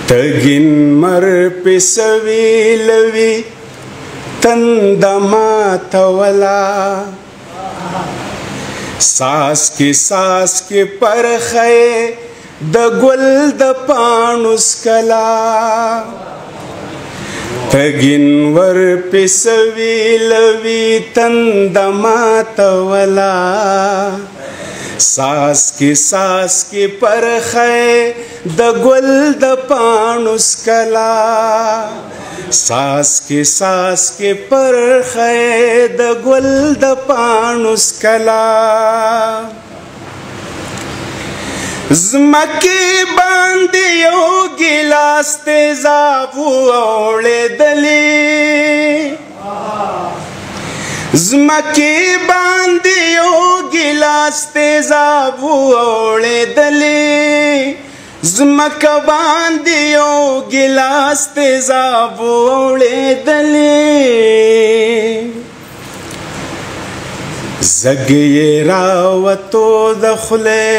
تگین مر پسوی لوی تندما تولا ساس کی پرخے د گل د پانوس کلا تگین ور پسوی لوی تندما تولا ساس کی پرخے د گل د پانوس کلا ساس کی پرخے د گل د پانوس کلا زمکی باندې یو ګلاس تیزاب اوړېدلی زمکی باندې یو ګلاس تیزاب اوړېدلی زمکه باندې یو ګلاس تیزاب اوړېدلی زګی راوتو د خولې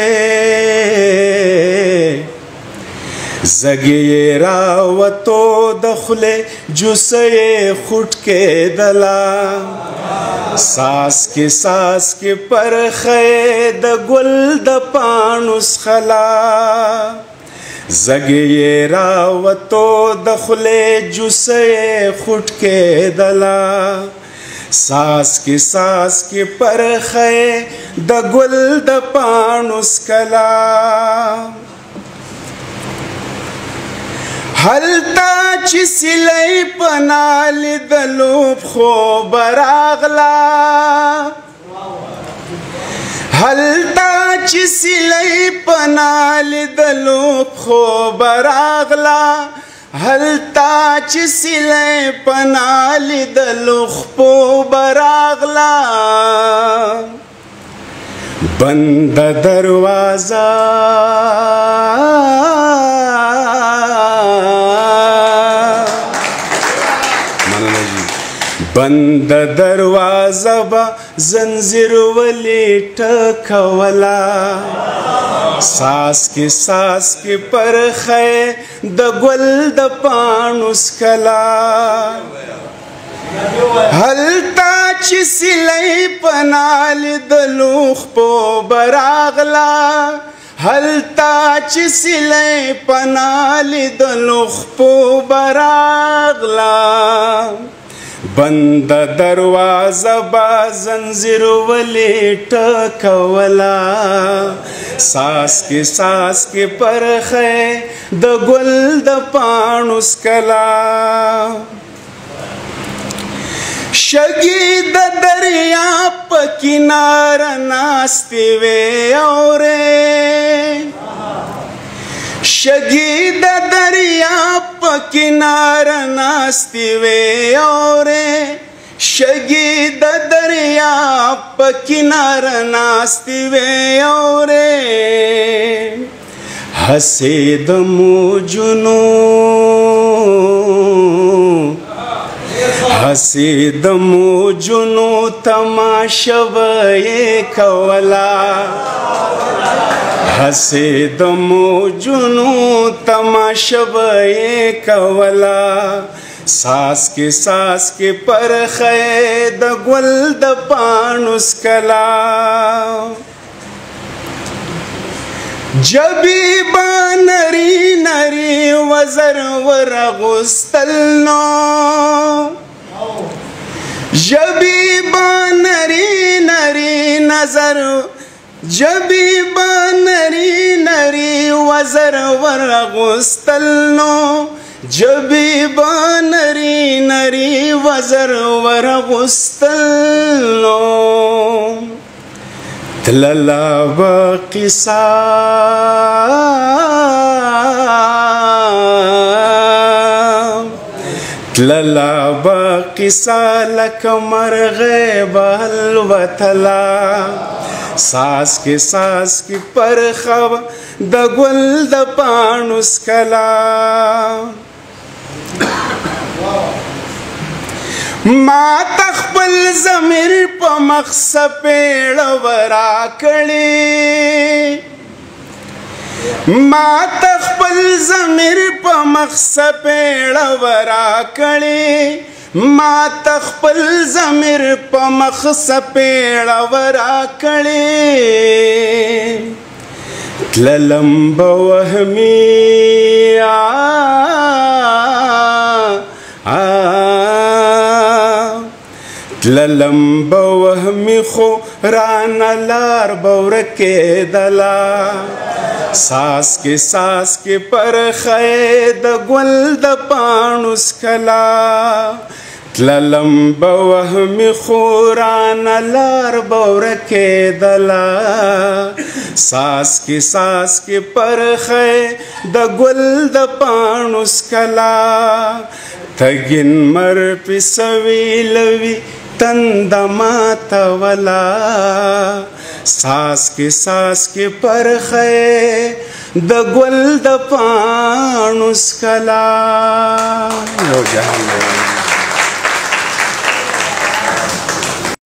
زګی راوتو د خولې جوسې خوټ کېدلا ساس کی پرخې د ګل د پانوس خلا زګی راوتو د خولې جوسې خوټ کېدلا ساس کی پرخے د گل د پانوس کلا حلتا چی سلی پنال دلوب خوب راغلا حلتا چی سلی پنال دلوب خوب راغلا حلتا چی سلی پنالی دلوخ پو براغلا بند دروازہ بند دروازہ با زنزیر ولی ٹکولا ساس کی پرخے د گل د پانوس کلا حلتا چی سلی پنال دلوخ پو براغلا حلتا چی سلی پنال دلوخ پو براغلا بند دروازہ با زنزیر ولی ٹکولا ساس کی پرخے د گل د پانوس کلا شگی د دریا پا کنار ناستی وے اورے شگی د دریا پا کنار ناستی وے اورے شگی د دریا پا کنار ناستی وے اورے حسید موجنو حسید موجنو تماشوئے کولا حسید موجنو تماشوئے کولا ساس کی پرخے د گل د پانوس کلا جبی بانری نری وزر ورغستلنو جبی بانری نری نظر جبی بانری نری وزر ورغستلنو جبی بانری نری وزر ورغستلنو تللا بقصا تللا بقصا لک مرغے بلوتلا ساس کی پرخب د گل د پانوس کلا ما تخبل زمیر پا مخص پیڑ ورا کڑی ما تخبل خپل ضمیر په مخ سپېړه ورا کړې ما تخپل ضمیر په مخ سپېړه ورا کړې تللم به وهمي تللم به وهمي خو رانه لار به ورکېدله ساس کې پرخې د ګل د پاڼو څکلا تللم به وهمي خو رانه لار به ورکېدله ساس کې پرخې د ګل د پاڼو څکلا تګین مر پې سوي لوي تند ماتولا ساس کې پرخې د ګل د پاڼو څکلا